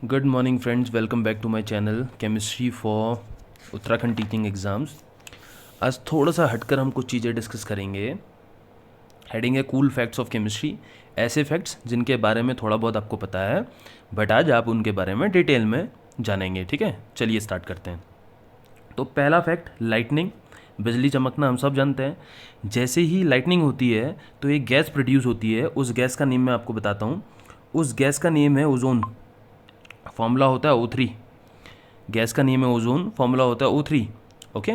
Good morning friends, welcome back to my channel chemistry for Uttarakhand teaching exams. आज थोड़ा सा हटकर हम कुछ चीज़ें डिस्कस करेंगे। हेडिंग है कूल फैक्ट्स ऑफ केमिस्ट्री, ऐसे फैक्ट्स जिनके बारे में थोड़ा बहुत आपको पता है बट आज आप उनके बारे में डिटेल में जानेंगे। ठीक है, चलिए स्टार्ट करते हैं। तो पहला फैक्ट, लाइटनिंग, बिजली चमकना हम सब जानते हैं। जैसे ही लाइटनिंग होती है तो एक गैस प्रोड्यूस होती है, उस गैस का नेम मैं आपको बताता हूँ। उस गैस का नेम है ओजोन, फॉर्मूला होता है O3। गैस का नेम है ओजोन, फॉर्मूला होता है O3। ओके,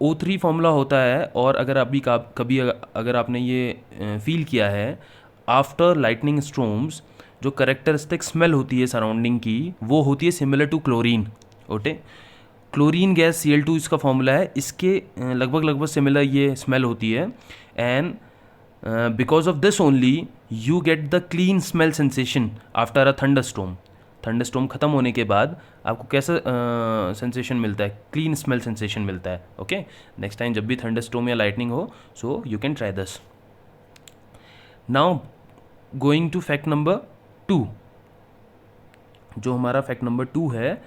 O3 फॉर्मूला होता है। और अगर अभी कभी अगर आपने ये फील किया है, आफ्टर लाइटनिंग स्ट्रोम्स जो करेक्टरिस्टिक स्मेल होती है सराउंडिंग की, वो होती है similar to chlorine. Okay, chlorine gas Cl2 इसका फॉर्मूला है, इसके लगभग सिमिलर ये स्मेल होती है। And because of this only you get the clean smell sensation after a thunderstorm. Thunderstorm ख़त्म होने के बाद आपको कैसा सेंसेशन मिलता है? क्लीन स्मेल सेंसेशन मिलता है। ओके, नेक्स्ट टाइम जब भी थंडरस्टॉर्म या लाइटनिंग हो, so you can try this. Now going to fact number 2। जो हमारा फैक्ट नंबर 2 है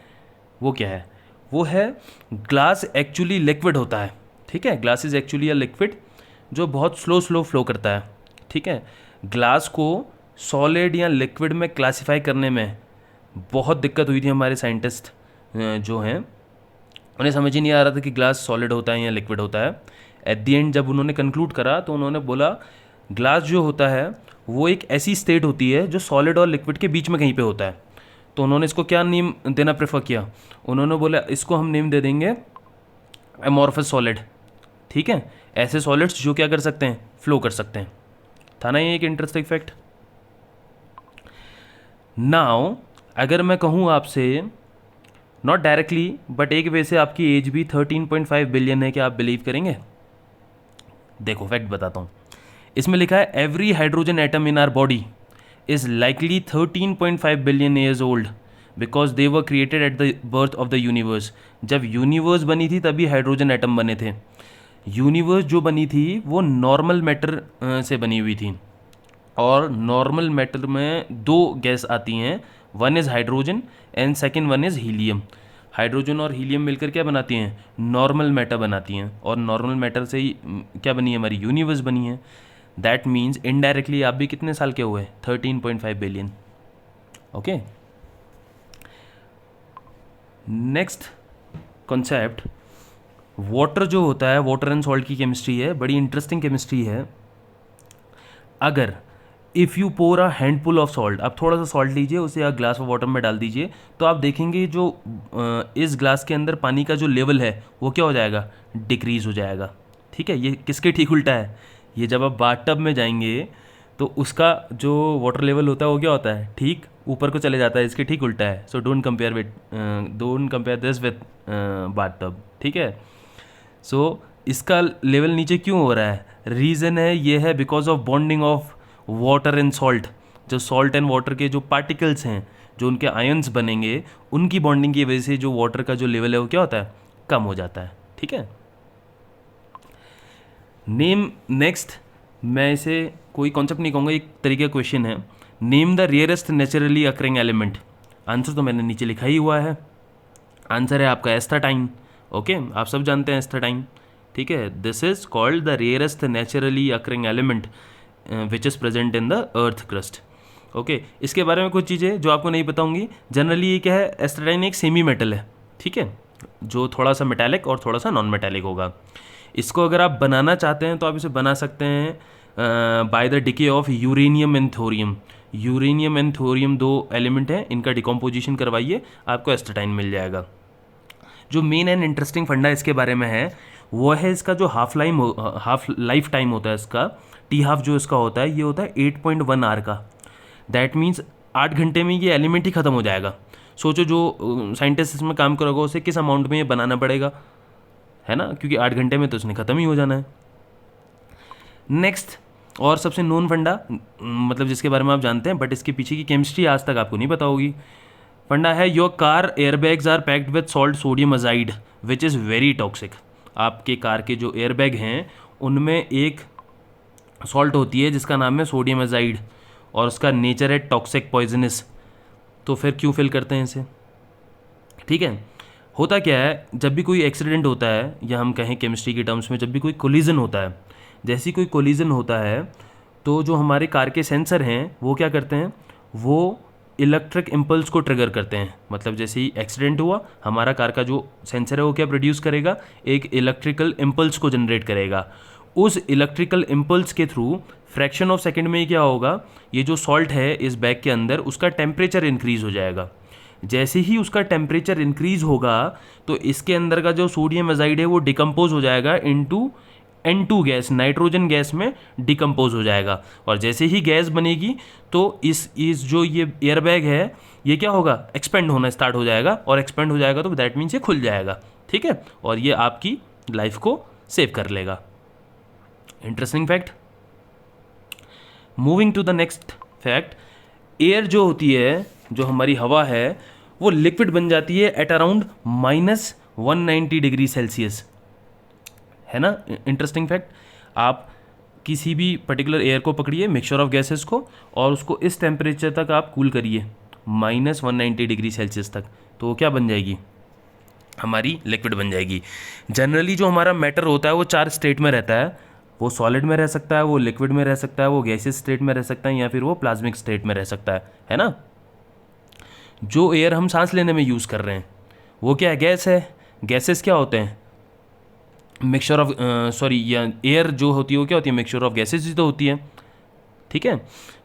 वो क्या है? वो है ग्लास एक्चुअली लिक्विड होता है। ठीक है, glass is actually a liquid जो बहुत स्लो फ्लो करता है। ठीक है, ग्लास को सॉलिड या लिक्विड में क्लासिफाई करने में बहुत दिक्कत हुई थी हमारे साइंटिस्ट जो हैं, उन्हें समझ ही नहीं आ रहा था कि ग्लास सॉलिड होता है या लिक्विड होता है। एट दी एंड जब उन्होंने कंक्लूड करा तो उन्होंने बोला ग्लास जो होता है वो एक ऐसी स्टेट होती है जो सॉलिड और लिक्विड के बीच में कहीं पे होता है। तो उन्होंने इसको क्या नेम देना प्रेफर किया? उन्होंने बोला इसको हम नेम दे देंगे एमॉर्फस सॉलिड। ठीक है, ऐसे सॉलिड्स जो क्या कर सकते हैं? फ्लो कर सकते हैं। था ना ये एक इंटरेस्टिंग फैक्ट। नाउ अगर मैं कहूँ आपसे, नॉट डायरेक्टली बट एक वे से आपकी एज भी 13.5 बिलियन है, क्या आप बिलीव करेंगे? देखो फैक्ट बताता हूँ। इसमें लिखा है every hydrogen atom in our body is likely 13.5 billion years old because they were created at the birth of the universe. जब यूनिवर्स बनी थी तभी हाइड्रोजन एटम बने थे। यूनिवर्स जो बनी थी वो नॉर्मल मैटर से बनी हुई थी, और नॉर्मल मैटर में दो गैस आती हैं, one is hydrogen and second one is helium. Hydrogen और हीलियम मिलकर क्या बनाती हैं? नॉर्मल मैटर बनाती हैं, और नॉर्मल मैटर से ही क्या बनी है? हमारी यूनिवर्स बनी है। दैट मीन्स इनडायरेक्टली आप भी कितने साल के हुए? 13.5 billion. Okay, next concept, water जो होता है, वाटर एंड सॉल्ट की केमिस्ट्री है, बड़ी इंटरेस्टिंग केमिस्ट्री है। अगर if you pour a handful of salt, आप थोड़ा सा सॉल्ट लीजिए, उसे आप ग्लास ऑफ वाटर में डाल दीजिए, तो आप देखेंगे जो इस ग्लास के अंदर पानी का जो लेवल है वो क्या हो जाएगा? डिक्रीज़ हो जाएगा। ठीक है, ये किसके ठीक उल्टा है? ये जब आप बाथटब में जाएंगे तो उसका जो वाटर लेवल होता है वो क्या होता है? ठीक ऊपर को चले जाता है, इसके ठीक उल्टा है। So don't compare this with bathtub. ठीक है, सो इसका लेवल नीचे क्यों हो रहा है? रीज़न है ये है because of bonding of water and salt. जो सॉल्ट एंड वाटर के जो पार्टिकल्स हैं, जो उनके आयंस बनेंगे, उनकी बॉन्डिंग की वजह से जो वाटर का जो लेवल है वो क्या होता है? कम हो जाता है। ठीक है, नेम नेक्स्ट, मैं इसे कोई कॉन्सेप्ट नहीं कहूँगा, एक तरीके का क्वेश्चन है। Name the rarest naturally occurring element. Answer तो मैंने नीचे लिखा ही हुआ है। आंसर है आपका एस्थाटाइन। ओके, आप सब जानते हैं एस्थाटाइन। ठीक है, this is called the rarest naturally occurring element which is present in the earth crust. Okay, इसके बारे में कुछ चीज़ें जो आपको नहीं पता होंगी। जनरली ये क्या है? एस्थाटाइन एक सेमी मेटल है। ठीक है, जो थोड़ा सा मेटालिक और थोड़ा सा नॉन मेटालिक होगा। इसको अगर आप बनाना चाहते हैं तो आप इसे बना सकते हैं by the decay of uranium and thorium. Uranium and thorium दो एलिमेंट हैं, इनका डिकम्पोजिशन करवाइए, आपको एस्थाटाइन मिल जाएगा। जो मेन एंड इंटरेस्टिंग फंडा इसके बारे में है वो है इसका जो हाफ लाइफ टाइम होता है इसका, टी हाफ जो इसका होता है, ये होता है 8.1 आवर का। दैट मीन्स 8 घंटे में ये एलिमेंट ही ख़त्म हो जाएगा। सोचो जो साइंटिस्ट इसमें काम करोगा उसे किस अमाउंट में ये बनाना पड़ेगा, है ना? क्योंकि 8 घंटे में तो उसने ख़त्म ही हो जाना है। नेक्स्ट, और सबसे नोन फंडा, मतलब जिसके बारे में आप जानते हैं बट इसके पीछे की केमिस्ट्री आज तक आपको नहीं पता होगी। फंडा है your car airbags are packed with salt sodium azide which is very toxic. आपके कार के जो एयरबैग हैं उनमें एक सॉल्ट होती है जिसका नाम है सोडियम अजाइड, और उसका नेचर है टॉक्सिक पॉइजनस। तो फिर क्यों फिल करते हैं इसे, ठीक है। होता क्या है, जब भी कोई एक्सीडेंट होता है, या हम कहें केमिस्ट्री के टर्म्स में जब भी कोई कोलिजन होता है, जैसे कोई कोलिजन होता है तो जो हमारे कार के सेंसर हैं वो क्या करते हैं, वो इलेक्ट्रिक इम्पल्स को ट्रिगर करते हैं। मतलब जैसे ही एक्सीडेंट हुआ, हमारा कार का जो सेंसर है वो क्या प्रोड्यूस करेगा, एक इलेक्ट्रिकल इम्पल्स को जनरेट करेगा। उस इलेक्ट्रिकल इम्पल्स के थ्रू फ्रैक्शन ऑफ सेकंड में क्या होगा, ये जो सॉल्ट है इस बैग के अंदर, उसका टेम्परेचर इंक्रीज़ हो जाएगा। जैसे ही उसका टेम्परेचर इंक्रीज़ होगा तो इसके अंदर का जो सोडियम एजाइड है वो डिकम्पोज हो जाएगा into N2 gas, nitrogen gas में डिकम्पोज हो जाएगा। और जैसे ही गैस बनेगी तो इस जो ये एयर बैग है ये क्या होगा, एक्सपेंड होना स्टार्ट हो जाएगा, और एक्सपेंड हो जाएगा तो दैट मीन्स ये खुल जाएगा, ठीक है, और ये आपकी लाइफ को सेव कर लेगा। Interesting fact. Moving to the next fact, air जो होती है, जो हमारी हवा है, वो लिक्विड बन जाती है एट अराउंड -190 डिग्री सेल्सियस, है ना। Interesting fact. आप किसी भी पर्टिकुलर एयर को पकड़िए, मिक्सचर ऑफ गैसेस को, और उसको इस टेम्परेचर तक आप कूल करिए, -190 डिग्री सेल्सियस तक, तो वो क्या बन जाएगी, हमारी लिक्विड बन जाएगी। जनरली जो हमारा मैटर होता है वो 4 स्टेट में रहता है, वो सॉलिड में रह सकता है, वो लिक्विड में रह सकता है, वो गैसेस स्टेट में रह सकता है, या फिर वो प्लाज्मिक स्टेट में रह सकता है ना। जो एयर हम सांस लेने में यूज़ कर रहे हैं वो क्या है, गैस है। गैसेस क्या होते हैं, मिक्सचर ऑफ या एयर जो होती है वो क्या होती है, मिक्सचर ऑफ गैसेस ही तो होती है, ठीक है।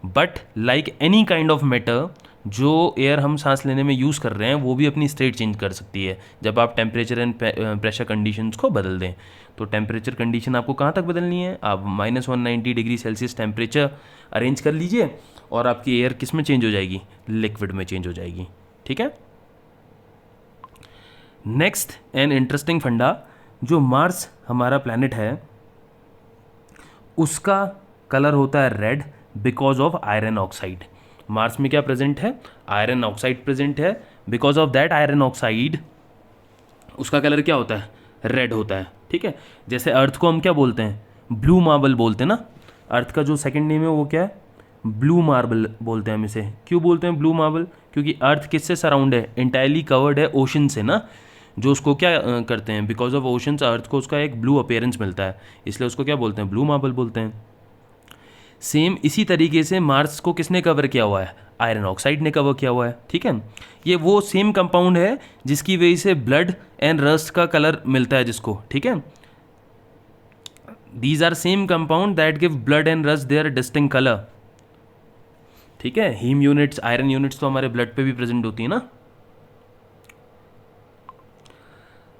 But like any kind of matter, जो एयर हम सांस लेने में यूज़ कर रहे हैं वो भी अपनी स्टेट चेंज कर सकती है जब आप टेम्परेचर एंड प्रेशर कंडीशंस को बदल दें। तो टेम्परेचर कंडीशन आपको कहाँ तक बदलनी है, आप -190 डिग्री सेल्सियस टेम्परेचर अरेंज कर लीजिए, और आपकी एयर किस में चेंज हो जाएगी, लिक्विड में चेंज हो जाएगी, ठीक है। नेक्स्ट एन इंटरेस्टिंग फंडा, जो मार्स हमारा प्लैनेट है उसका कलर होता है red because of iron oxide. Mars में क्या प्रेजेंट है, आयरन ऑक्साइड प्रेजेंट है। Because of that iron oxide उसका कलर क्या होता है, रेड होता है, ठीक है। जैसे अर्थ को हम क्या बोलते हैं, ब्लू मार्बल बोलते हैं ना। अर्थ का जो सेकंड नेम है वो क्या है, ब्लू मार्बल बोलते हैं हम इसे। क्यों बोलते हैं ब्लू मार्बल, क्योंकि अर्थ किससे सराउंड है, इंटायरली कवर्ड है ओशन से ना, जो उसको क्या करते हैं, बिकॉज ऑफ ओशंस अर्थ को उसका एक ब्लू अपीयरेंस मिलता है, इसलिए उसको क्या बोलते हैं, ब्लू मार्बल बोलते हैं। सेम इसी तरीके से मार्स को किसने कवर किया हुआ है, आयरन ऑक्साइड ने कवर किया हुआ है, ठीक है। ये वो सेम कंपाउंड है जिसकी वजह से ब्लड एंड रस्ट का कलर मिलता है जिसको, ठीक है। These are same compound that give blood and rust their distinct colour, ठीक है। हीम यूनिट्स, आयरन यूनिट्स तो हमारे ब्लड पे भी प्रेजेंट होती है ना।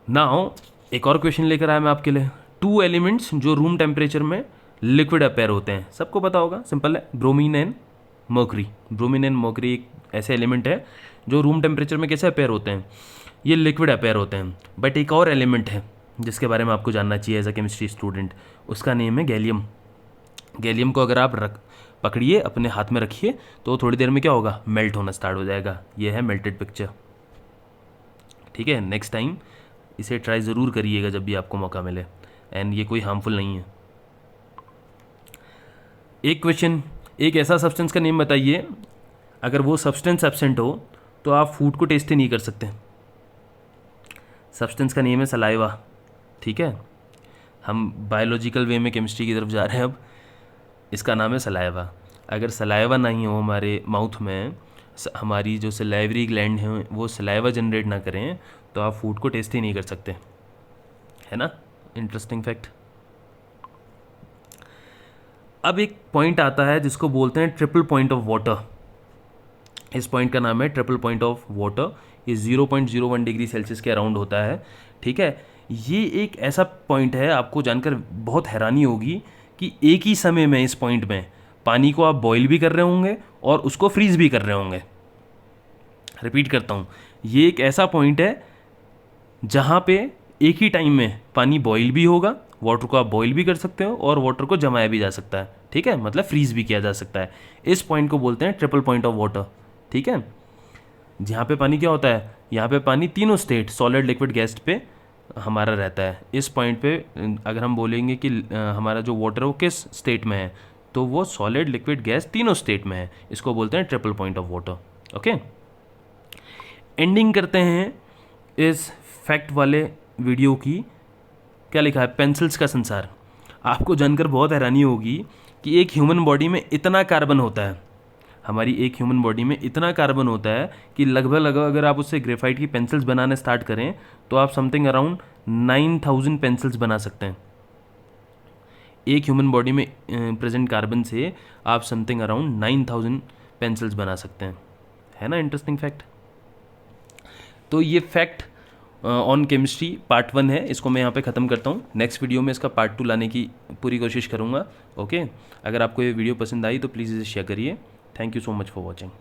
नाउ एक और क्वेश्चन लेकर आया मैं आपके लिए। 2 एलिमेंट्स जो रूम टेम्परेचर में लिक्विड अपेयर होते हैं, सबको पता होगा, सिंपल है, bromine and mercury. Bromine and mercury एक ऐसे एलिमेंट है जो रूम टेम्परेचर में कैसे अपेयर होते हैं, ये लिक्विड अपेयर होते हैं। बट एक और एलिमेंट है जिसके बारे में आपको जानना चाहिए एज अ केमिस्ट्री स्टूडेंट, उसका नेम है गैलियम। गैलियम को अगर आप पकड़िए, अपने हाथ में रखिए, तो थोड़ी देर में क्या होगा, मेल्ट होना स्टार्ट हो जाएगा। ये है मेल्टेड पिक्चर, ठीक है। नेक्स्ट टाइम इसे ट्राई ज़रूर करिएगा जब भी आपको मौका मिले, एंड ये कोई हार्मफुल नहीं है। एक क्वेश्चन, एक ऐसा सब्सटेंस का नेम बताइए, अगर वो सब्सटेंस एब्सेंट हो तो आप फूड को टेस्ट ही नहीं कर सकते। सब्सटेंस का नेम है सलाइवा, ठीक है। हम बायोलॉजिकल वे में केमिस्ट्री की तरफ जा रहे हैं अब। इसका नाम है सलाइवा। अगर सलाइवा नहीं हो हमारे माउथ में, हमारी जो सलाइवरी ग्लैंड है वो सलाइवा जनरेट ना करें, तो आप फूड को टेस्ट ही नहीं कर सकते, है ना। Interesting fact. अब एक पॉइंट आता है जिसको बोलते हैं ट्रिपल पॉइंट ऑफ वाटर। इस पॉइंट का नाम है ट्रिपल पॉइंट ऑफ वाटर। ये 0.01 डिग्री सेल्सियस के अराउंड होता है, ठीक है। ये एक ऐसा पॉइंट है, आपको जानकर बहुत हैरानी होगी कि एक ही समय में इस पॉइंट में पानी को आप बॉईल भी कर रहे होंगे और उसको फ्रीज भी कर रहे होंगे। रिपीट करता हूँ, ये एक ऐसा पॉइंट है जहाँ पे एक ही टाइम में पानी बॉईल भी होगा, वाटर को आप बॉईल भी कर सकते हो, और वाटर को जमाया भी जा सकता है, ठीक है, मतलब फ्रीज भी किया जा सकता है। इस पॉइंट को बोलते हैं ट्रिपल पॉइंट ऑफ वाटर, ठीक है। जहाँ पे पानी क्या होता है, यहाँ पे पानी तीनों स्टेट, सॉलिड, लिक्विड, गैस पे हमारा रहता है। इस पॉइंट पे अगर हम बोलेंगे कि हमारा जो वाटर है वो किस स्टेट में है, तो वो सॉलिड, लिक्विड, गैस तीनों स्टेट में है। इसको बोलते हैं triple point of water, okay. Ending करते हैं इस फैक्ट वाले वीडियो की। क्या लिखा है? पेंसिल्स का संसार। आपको जानकर बहुत हैरानी होगी कि एक ह्यूमन बॉडी में इतना कार्बन होता है, हमारी एक ह्यूमन बॉडी में इतना कार्बन होता है कि लगभग अगर आप उससे ग्रेफाइट की पेंसिल्स बनाने स्टार्ट करें तो आप समथिंग अराउंड 9000 पेंसिल्स बना सकते हैं। एक ह्यूमन बॉडी में प्रेजेंट कार्बन से आप समथिंग अराउंड 9000 पेंसिल्स बना सकते हैं। है ना इंटरेस्टिंग फैक्ट? तो ये फैक्ट ऑन केमिस्ट्री पार्ट 1 है, इसको मैं यहाँ पे ख़त्म करता हूँ। नेक्स्ट वीडियो में इसका पार्ट 2 लाने की पूरी कोशिश करूँगा। ओके, अगर आपको ये वीडियो पसंद आई तो प्लीज़ इसे शेयर करिए। Thank you so much for watching.